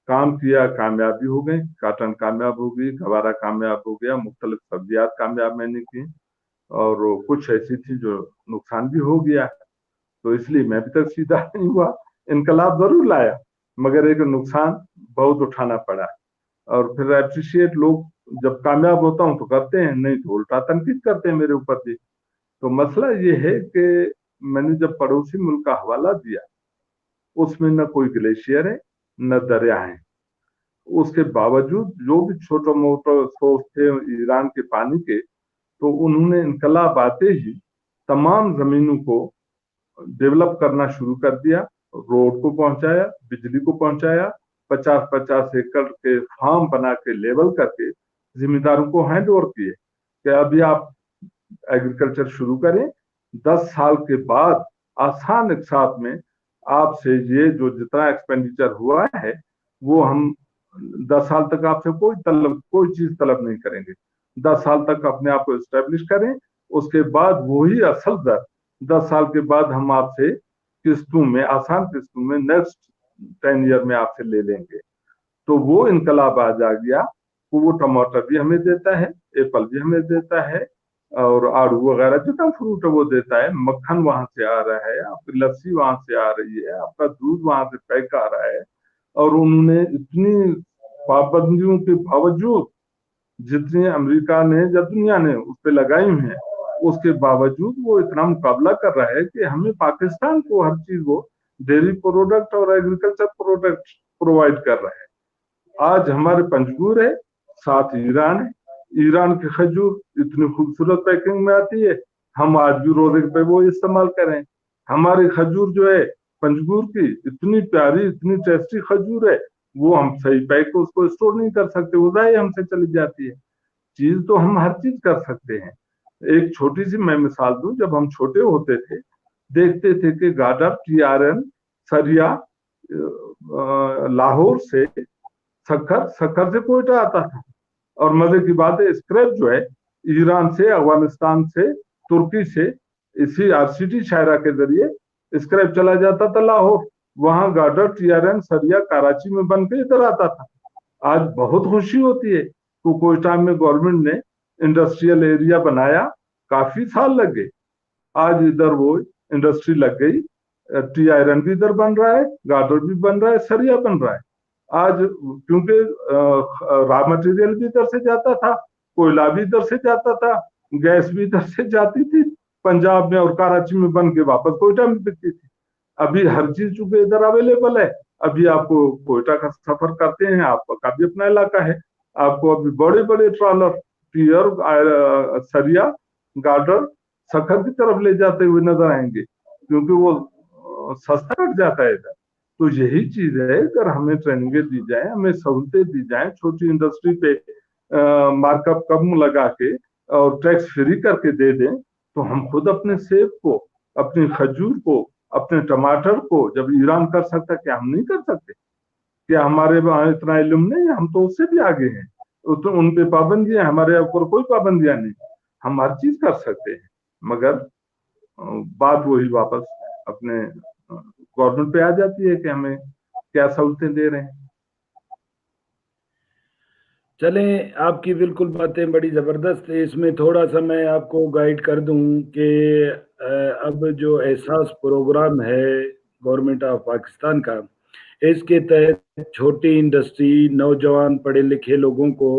Speaker 2: काम किया, कामयाबी हो गई। काटन कामयाब हो गई, गवारा कामयाब हो गया, मुख्तलिफ सब्जियात कामयाब मैंने की, और कुछ ऐसी थी जो नुकसान भी हो गया। तो इसलिए मैं भी तक सीधा नहीं हुआ, इनकलाब जरूर लाया, मगर एक नुकसान बहुत उठाना पड़ा। और फिर अप्रिशिएट लोग जब कामयाब होता हूँ तो करते हैं, नहीं तो उल्टा तनकीद करते हैं मेरे ऊपर भी। तो मसला ये है कि मैंने जब पड़ोसी मुल्क का हवाला दिया, उसमें न कोई ग्लेशियर है न दरिया है, उसके बावजूद जो भी छोटे मोटे सोर्स थे ईरान के पानी के, तो उन्होंने इनकलाब आते ही तमाम जमीनों को डेवलप करना शुरू कर दिया, रोड को पहुंचाया, बिजली को पहुंचाया, 50-50 एकड़ के फार्म बना के लेवल करके जिम्मेदारों को हैंड ओवर किए कि अभी आप एग्रीकल्चर शुरू करें। 10 साल के बाद आसान एक साथ में आपसे ये जो जितना एक्सपेंडिचर हुआ है वो हम 10 साल तक आपसे कोई चीज तलब नहीं करेंगे। 10 साल तक अपने आप को एस्टेब्लिश करें, उसके बाद वही असल दर 10 साल के बाद हम आपसे किस्तों में, आसान किस्तों में नेक्स्ट 10 ईयर में आपसे ले लेंगे। तो वो इनकलाब आ जा गया। वो टमाटर भी हमें देता है, एप्पल भी हमें देता है, और आड़ू वगैरह जितना फ्रूट है वो देता है, मक्खन वहां से आ रहा है, आपकी लस्सी वहां से आ रही है, आपका दूध वहां से पैक आ रहा है। और उन्होंने इतनी पाबंदियों के बावजूद, जितनी अमेरिका ने या दुनिया ने उस पर लगाई हुई है, उसके बावजूद वो इतना मुकाबला कर रहा है कि हमें पाकिस्तान को हर चीज वो डेयरी प्रोडक्ट और एग्रीकल्चर प्रोडक्ट प्रोवाइड कर रहा है। आज हमारे पंजगूर है, साथ ईरान है। ईरान की खजूर इतनी खूबसूरत पैकिंग में आती है, हम आज भी रोजे पे वो इस्तेमाल करें। हमारी खजूर जो है पंजगूर की, इतनी प्यारी, इतनी टेस्टी खजूर है, वो हम सही पैक उसको स्टोर नहीं कर सकते, वो जाए हमसे चली जाती है। चीज तो हम हर चीज कर सकते हैं। एक छोटी सी मैं मिसाल दूं, जब हम छोटे होते थे देखते थे कि गाडर, TRN, सरिया, लाहौर से सक्खर, सक्खर से कोयटा आता था। और मजे की बात है, स्क्रैप जो है ईरान से, अफगानिस्तान से, तुर्की से, इसी RCT शायरा के जरिए स्क्रैप चला जाता था लाहौर। वहां गाडर, TRN, सरिया कराची में बन के इधर आता था। आज बहुत खुशी होती है तो कोयटा में गवर्नमेंट ने इंडस्ट्रियल एरिया बनाया, काफी साल लग गए, आज इधर वो इंडस्ट्री लग गई। TRN भी इधर बन रहा है, गाडर भी बन रहा है, सरिया बन रहा है। आज क्योंकि रॉ मटेरियल भी इधर से जाता था, कोयला भी इधर से जाता था, गैस भी इधर से जाती थी पंजाब में, और कराची में बन के वापस कोयटा में बिकती थी। अभी हर चीज चूंकि इधर अवेलेबल है, अभी आपको कोयटा का सफर करते हैं, आपका भी अपना इलाका है, आपको अभी बड़े बड़े ट्रॉलर टियर, सरिया, गार्डर, सखर की तरफ ले जाते हुए नजर आएंगे, क्योंकि वो सस्ता कट जाता है इधर। तो यही चीज है, अगर हमें ट्रेनिंगें दी जाए, हमें सहूलतें दी जाए, छोटी इंडस्ट्री पे मार्कअप कम लगा के और टैक्स फ्री करके दे दें, तो हम खुद अपने सेब को, अपनी खजूर को, अपने टमाटर को जब ईरान कर सकता, क्या हम नहीं कर सकते? क्या हमारे वहां इतना इल्म नहीं है? हम तो उससे भी आगे हैं। तो उन पे पाबंदियां, हमारे ऊपर कोई पाबंदियां नहीं, हम हर चीज कर सकते हैं। मगर बात वही वापस अपने गवर्नमेंट पे आ जाती है कि हमें क्या सहूलतें दे रहे हैं।
Speaker 1: चलें, आपकी बिल्कुल बातें बड़ी ज़बरदस्त है। इसमें थोड़ा सा मैं आपको गाइड कर दूं कि अब जो एहसास प्रोग्राम है गवर्नमेंट ऑफ पाकिस्तान का, इसके तहत छोटी इंडस्ट्री, नौजवान पढ़े लिखे लोगों को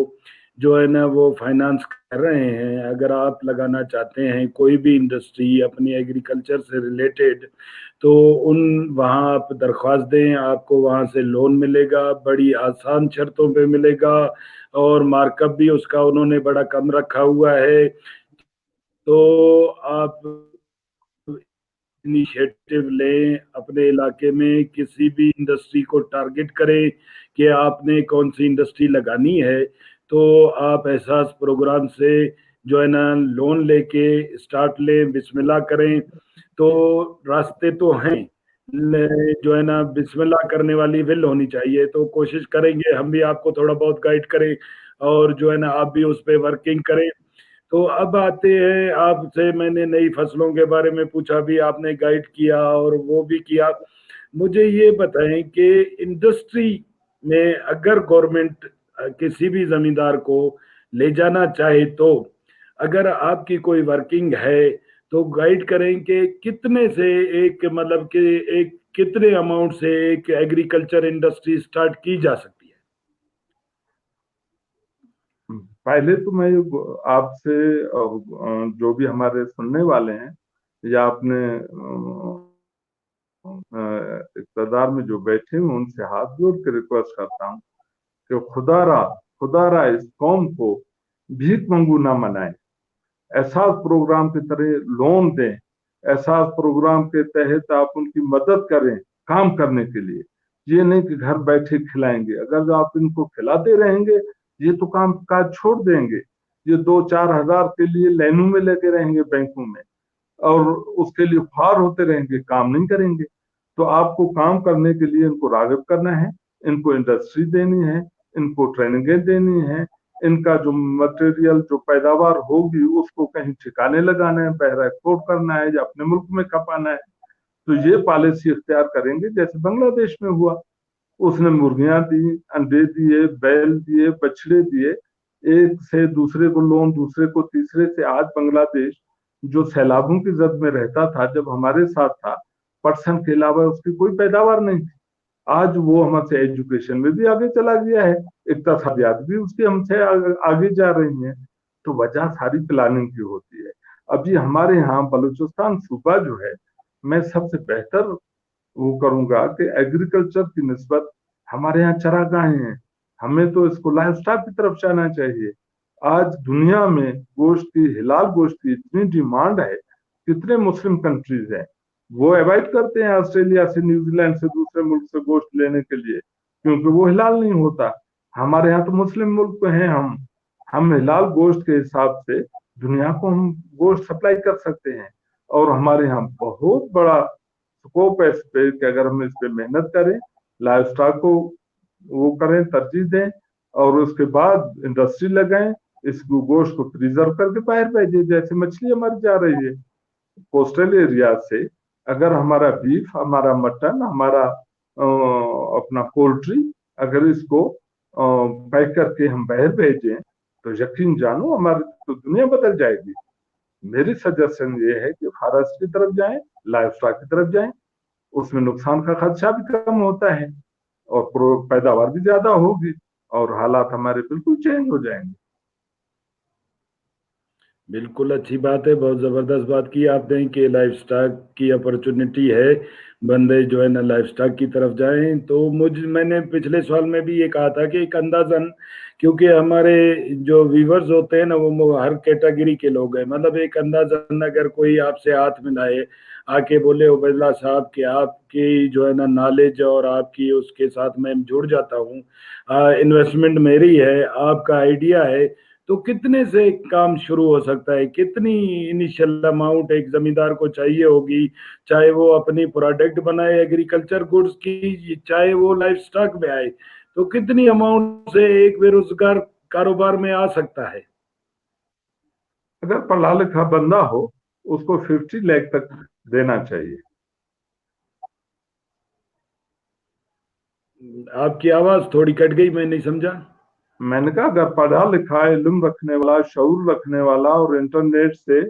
Speaker 1: जो है ना वो फाइनेंस कर रहे हैं। अगर आप लगाना चाहते हैं कोई भी इंडस्ट्री अपनी एग्रीकल्चर से रिलेटेड, तो वहाँ आप दरख्वास्त दें, आपको वहाँ से लोन मिलेगा, बड़ी आसान शर्तों पे मिलेगा, और मार्कअप भी उसका उन्होंने बड़ा कम रखा हुआ है। तो आप इनिशिएटिव लें, अपने इलाके में किसी भी इंडस्ट्री को टारगेट करें कि आपने कौन सी इंडस्ट्री लगानी है, तो आप एहसास प्रोग्राम से जो है ना लोन लेके स्टार्ट लें, बिस्मिल्लाह करें। तो रास्ते तो हैं, जो है ना बिस्मिल्लाह करने वाली विल होनी चाहिए। तो कोशिश करेंगे हम भी आपको थोड़ा बहुत गाइड करें, और जो है ना आप भी उस पर वर्किंग करें। तो अब आते हैं, आपसे मैंने नई फसलों के बारे में पूछा भी, आपने गाइड किया और वो भी किया। मुझे ये बताएं कि इंडस्ट्री में अगर गवर्नमेंट किसी भी जमींदार को ले जाना चाहे, तो अगर आपकी कोई वर्किंग है तो गाइड करें कि कितने से एक, मतलब कि एक कितने अमाउंट से एक एग्रीकल्चर इंडस्ट्री स्टार्ट की जा सकती है।
Speaker 2: पहले तो मैं आपसे जो भी हमारे सुनने वाले हैं या अपने इक़्तिदार में जो बैठे हैं उनसे हाथ जोड़ के रिक्वेस्ट करता हूँ कि खुदारा इस कौम को भीख मंगू ना बनाए, एहसास प्रोग्राम की तरह लोन दें, एहसास प्रोग्राम के तहत आप उनकी मदद करें काम करने के लिए। ये नहीं कि घर बैठे खिलाएंगे, अगर आप इनको खिलाते रहेंगे ये तो काम काज छोड़ देंगे, ये 2-4 हजार के लिए लाइनों में लगे रहेंगे बैंकों में और उसके लिए फार होते रहेंगे, काम नहीं करेंगे। तो आपको काम करने के लिए इनको राग़िब करना है, इनको इंडस्ट्री देनी है, इनको ट्रेनिंगें देनी है, इनका जो मटेरियल जो पैदावार होगी उसको कहीं ठिकाने लगाना है, बहरा एक्सपोर्ट करना है या अपने मुल्क में खपाना है। तो ये पॉलिसी इख्तियार करेंगे जैसे बांग्लादेश में हुआ। उसने मुर्गियां दी, अंडे दिए, बैल दिए, बछड़े दिए, एक से दूसरे को लोन, दूसरे को तीसरे से। आज बांग्लादेश जो सैलाबों की जद में रहता था जब हमारे साथ था, पटसन के अलावा उसकी कोई पैदावार नहीं थी। आज वो हमसे एजुकेशन में भी आगे चला गया है, इक़्तिसादियात भी उसकी हमसे आगे जा रही हैं। तो वजह सारी प्लानिंग की होती है। अभी हमारे यहाँ बलूचिस्तान सूबा जो है, मैं सबसे बेहतर वो करूंगा कि एग्रीकल्चर की निस्बत हमारे यहाँ चरागाहें हैं, हमें तो इसको लाइव स्टॉक की तरफ जाना चाहिए। आज दुनिया में गोश्त की, हिलाल गोश्त की इतनी डिमांड है, कितने मुस्लिम कंट्रीज हैं वो अवॉइड करते हैं ऑस्ट्रेलिया से, न्यूजीलैंड से, दूसरे मुल्क से गोश्त लेने के लिए, क्योंकि वो हिलाल नहीं होता। हमारे यहाँ तो मुस्लिम मुल्क हैं, हम हिलाल गोश्त के हिसाब से दुनिया को हम गोश्त सप्लाई कर सकते हैं। और हमारे यहाँ बहुत बड़ा स्कोप है इस पे कि अगर हम इस पे मेहनत करें, लाइव स्टॉक को वो करें, तरजीह दें और उसके बाद इंडस्ट्री लगाएं, इस गोश्त को प्रिजर्व करके बाहर भेजें। जैसे मछली मर जा रही है कोस्टल एरिया से, अगर हमारा बीफ, हमारा मटन, हमारा अपना पोल्ट्री, अगर इसको पैक करके हम बाहर भेजें तो यकीन जानो हमारी तो दुनिया बदल जाएगी। मेरी सजेशन ये है कि फॉरेस्ट की तरफ जाएं, लाइव स्टॉक की तरफ जाएं, उसमें नुकसान का खदशा भी कम होता है और पैदावार भी ज्यादा होगी और हालात हमारे बिल्कुल चेंज हो जाएंगे।
Speaker 1: बिल्कुल अच्छी बात है, बहुत ज़बरदस्त बात की आपने कि लाइफ स्टॉक की अपॉर्चुनिटी है, बंदे जो है ना लाइफ स्टॉक की तरफ जाएं। तो मैंने पिछले सवाल में भी ये कहा था कि एक अंदाजन, क्योंकि हमारे जो व्यूवर्स होते हैं ना वो हर कैटेगरी के लोग हैं, मतलब एक अंदाजन अगर कोई आपसे हाथ मिलाए, आके बोले उबैदुल्लाह साहब कि आपकी जो है ना नॉलेज और आपकी उसके साथ मैं जुड़ जाता हूँ, इन्वेस्टमेंट मेरी है, आपका आइडिया है, तो कितने से काम शुरू हो सकता है, कितनी इनिशियल अमाउंट एक जमींदार को चाहिए होगी, चाहे वो अपनी प्रोडक्ट बनाए एग्रीकल्चर गुड्स की, चाहे वो लाइफ स्टॉक में आए, तो कितनी अमाउंट से एक बेरोजगार कारोबार में आ सकता है?
Speaker 2: अगर पढ़ा लिखा बंदा हो उसको 50 लाख तक देना चाहिए।
Speaker 1: आपकी आवाज थोड़ी कट गई, मैं नहीं समझा।
Speaker 2: मैंने कहा अगर पढ़ा लिखा, इल्म रखने वाला, शऊर रखने वाला और इंटरनेट से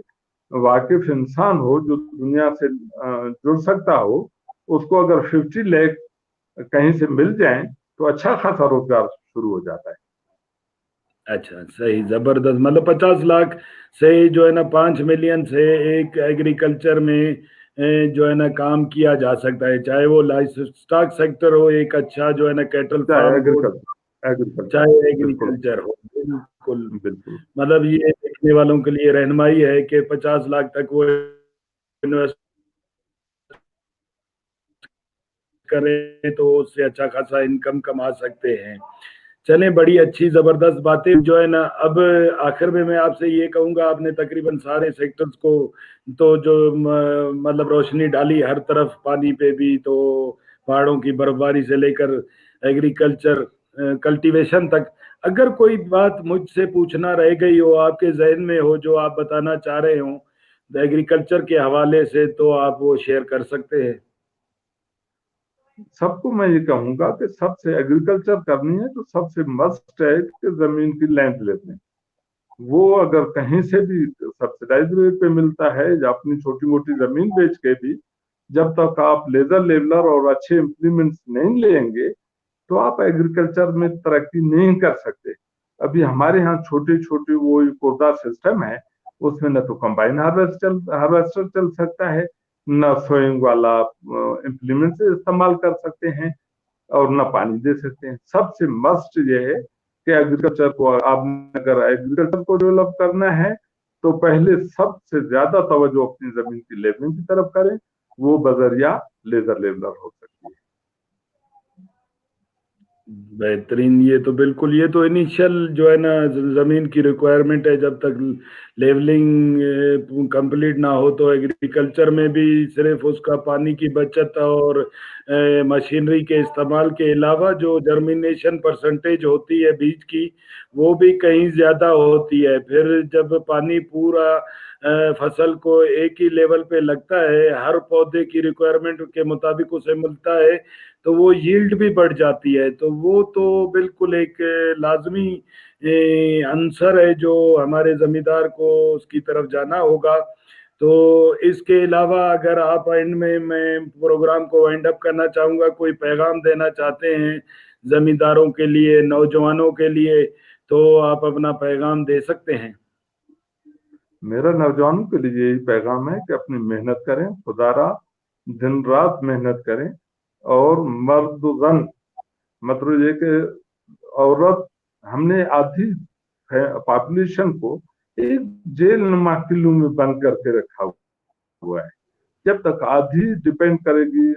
Speaker 2: वाकिफ इंसान हो जो दुनिया से जुड़ सकता हो, उसको अगर 50 लाख कहीं से मिल जाए तो अच्छा खासा रोजगार शुरू हो जाता है।
Speaker 1: अच्छा, सही, जबरदस्त। मतलब 50 लाख से जो है ना 5 मिलियन से एक एग्रीकल्चर में जो है ना काम किया जा सकता है, चाहे वो लाइफ स्टॉक सेक्टर हो, एक अच्छा जो है ना कैटल फार्म हो, चाहे
Speaker 2: बिल्कुल
Speaker 1: एग्रीकल्चर हो। बिल्कुल,
Speaker 2: बिल्कुल।
Speaker 1: मतलब ये देखने वालों के लिए रहनुमाई है कि 50 लाख तक वो इन्वेस्ट करें तो उससे अच्छा खासा इनकम कमा सकते हैं। चलें, बड़ी अच्छी जबरदस्त बातें जो है ना। अब आखिर में मैं आपसे ये कहूंगा, आपने तकरीबन सारे सेक्टर्स को तो जो मतलब रोशनी डाली हर तरफ, पानी पे भी, तो पहाड़ों की बर्फबारी से लेकर एग्रीकल्चर कल्टीवेशन तक, अगर कोई बात मुझसे पूछना रह गई हो, आपके जहन में हो, जो आप बताना चाह रहे हो एग्रीकल्चर के हवाले से, तो आप वो शेयर कर सकते हैं।
Speaker 2: सबको मैं ये कहूंगा कि सबसे एग्रीकल्चर करनी है तो सबसे मस्ट है कि जमीन की लेंथ लेते हैं। वो अगर कहीं से भी सब्सिडाइज रेट पे मिलता है या अपनी छोटी मोटी जमीन बेच के भी, जब तक आप लेजर लेवलर और अच्छे इम्प्लीमेंट्स नहीं लेंगे तो आप एग्रीकल्चर में तरक्की नहीं कर सकते। अभी हमारे यहाँ छोटे छोटे वो कोदा सिस्टम है, उसमें न तो कंबाइन हार्वेस्टर चल सकता है, न सोइंग वाला इम्प्लीमेंट से इस्तेमाल कर सकते हैं, और न पानी दे सकते हैं। सबसे मस्ट ये है कि एग्रीकल्चर को, आपने अगर एग्रीकल्चर को डेवलप करना है तो पहले सबसे ज्यादा तवज्जो अपनी जमीन की लेवलिंग की तरफ करें, वो बजरिया लेजर लेवलर हो सकती है।
Speaker 1: बेहतरीन। ये तो बिल्कुल, ये तो इनिशियल जो है ना जमीन की रिक्वायरमेंट है, जब तक लेवलिंग कंप्लीट ना हो तो एग्रीकल्चर में भी सिर्फ उसका पानी की बचत और मशीनरी के इस्तेमाल के अलावा जो जर्मिनेशन परसेंटेज होती है बीज की, वो भी कहीं ज्यादा होती है। फिर जब पानी पूरा फसल को एक ही लेवल पे लगता है, हर पौधे की रिक्वायरमेंट के मुताबिक उसे मिलता है, तो वो यील्ड भी बढ़ जाती है। तो वो तो बिल्कुल एक लाजमी आंसर है जो हमारे जमींदार को उसकी तरफ जाना होगा। तो इसके अलावा अगर आप एंड में, मैं प्रोग्राम को वाइंड अप करना चाहूंगा, कोई पैगाम देना चाहते हैं जमींदारों के लिए, नौजवानों के लिए, तो आप अपना पैगाम दे सकते हैं।
Speaker 2: मेरा नौजवानों के लिए यही पैगाम है कि अपनी मेहनत करें, खुदारा दिन रात मेहनत करें, और मर्दगन मतलब ये कि औरत, हमने आधी पॉपुलेशन को एक जेल नुमा किल्लू में बंद करके रखा हुआ है। जब तक आधी डिपेंड करेगी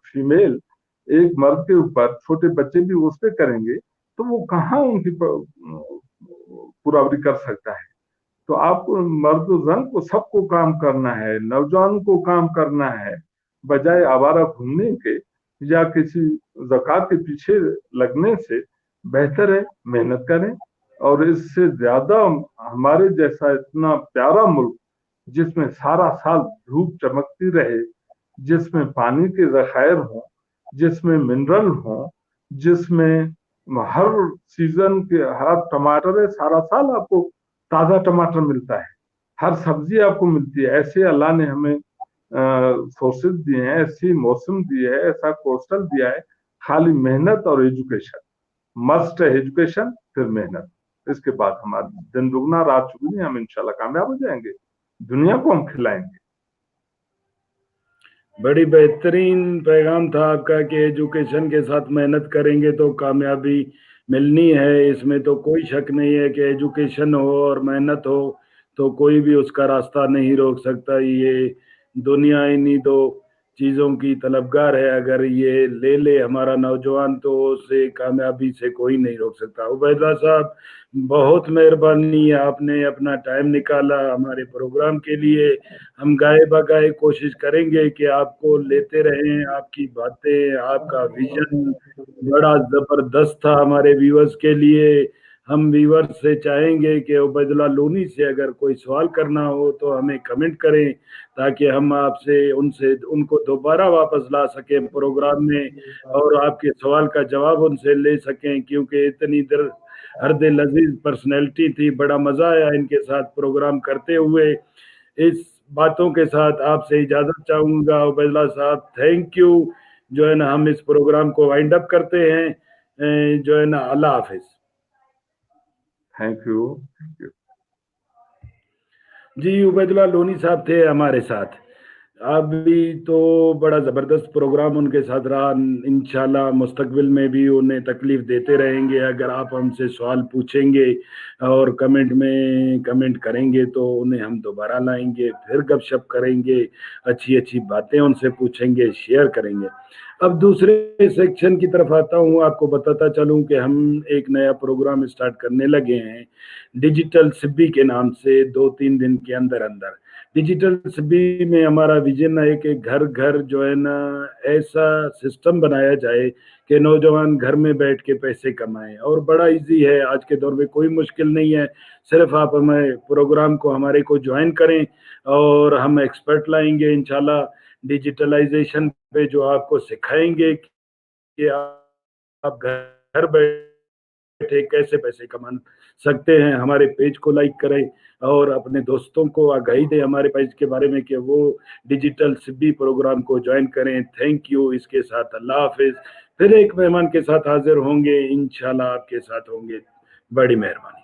Speaker 2: फीमेल एक मर्द के ऊपर, छोटे बच्चे भी उस पर करेंगे, तो वो कहाँ उनकी पूरावरी कर सकता है। तो आपको मर्द जन को सबको काम करना है, नौजवान को काम करना है, बजाय आवारा घूमने के या किसी ज़कात के पीछे लगने से बेहतर है मेहनत करें। और इससे ज्यादा हमारे जैसा इतना प्यारा मुल्क, जिसमें सारा साल धूप चमकती रहे, जिसमें पानी के ज़खायर हों, जिसमें मिनरल हों, जिसमें हर सीजन के हर टमाटर है, सारा साल आपको ताजा टमाटर मिलता है, हर सब्जी आपको मिलती है। ऐसे अल्लाह ने हमें सोर्सेज दिए हैं, ऐसी मौसम दी है, ऐसा कोस्टल दिया है। खाली मेहनत और एजुकेशन मस्ट है, एजुकेशन फिर मेहनत, इसके बाद हमारा दिन दुगना रात चुगनी, हम इंशाल्लाह कामयाब हो जाएंगे, दुनिया को हम खिलाएंगे।
Speaker 1: बड़ी बेहतरीन पैगाम था आपका कि एजुकेशन के साथ मेहनत करेंगे तो कामयाबी मिलनी है। इसमें तो कोई शक नहीं है कि एजुकेशन हो और मेहनत हो तो कोई भी उसका रास्ता नहीं रोक सकता। ये दुनिया इन्हीं दो चीज़ों की तलबगार है, अगर ये ले ले हमारा नौजवान तो उसे कामयाबी से कोई नहीं रोक सकता। उबैदुल्लाह साहब, बहुत मेहरबानी, आपने अपना टाइम निकाला हमारे प्रोग्राम के लिए। हम गाए बगाए कोशिश करेंगे कि आपको लेते रहें, आपकी बातें, आपका विजन बड़ा जबरदस्त था हमारे व्यूअर्स के लिए। हम व्यूअर्स से चाहेंगे कि उबैदुल्लाह लोनी से अगर कोई सवाल करना हो तो हमें कमेंट करें, ताकि हम आपसे उनसे उनको दोबारा वापस ला सकें प्रोग्राम में और आपके सवाल का जवाब उनसे ले सकें, क्योंकि इतनी देर हरदे लजीज पर्सनैलिटी थी। बड़ा मजा आया इनके साथ प्रोग्राम करते हुए। इस बातों के साथ आपसे इजाजत चाहूंगा उबैदुल्लाह साहब, थैंक यू। जो है ना हम इस प्रोग्राम को वाइंड अप करते हैं, जो है ना, अल्लाह हाफिज।
Speaker 2: Thank you.
Speaker 1: जी, उबैदुल्लाह लोनी साहब थे हमारे साथ। अभी तो बड़ा ज़बरदस्त प्रोग्राम उनके साथ रहा। इंशाल्लाह मुस्तकबिल में भी उन्हें तकलीफ़ देते रहेंगे। अगर आप हमसे सवाल पूछेंगे और कमेंट में कमेंट करेंगे तो उन्हें हम दोबारा लाएंगे, फिर गपशप करेंगे, अच्छी अच्छी बातें उनसे पूछेंगे, शेयर करेंगे। अब दूसरे सेक्शन की तरफ आता हूँ। आपको बताता चलूँ कि हम एक नया प्रोग्राम स्टार्ट करने लगे हैं डिजिटल सिब्बी के नाम से। 2-3 दिन के अंदर अंदर डिजिटल सिटी में हमारा विजन है कि घर घर जो है ना ऐसा सिस्टम बनाया जाए कि नौजवान घर में बैठ के पैसे कमाएं, और बड़ा इजी है आज के दौर में, कोई मुश्किल नहीं है। सिर्फ आप हमें प्रोग्राम को हमारे को ज्वाइन करें और हम एक्सपर्ट लाएंगे इंशाल्लाह डिजिटलाइजेशन पे, जो आपको सिखाएंगे कि आप घर बैठे कैसे पैसे कमा सकते हैं। हमारे पेज को लाइक करें और अपने दोस्तों को आगाही दें हमारे पेज के बारे में कि वो डिजिटल सिटी प्रोग्राम को ज्वाइन करें। Thank you. इसके साथ अल्लाह हाफिज। फिर एक मेहमान के साथ हाजिर होंगे इंशाल्लाह, आपके साथ होंगे। बड़ी मेहरबानी।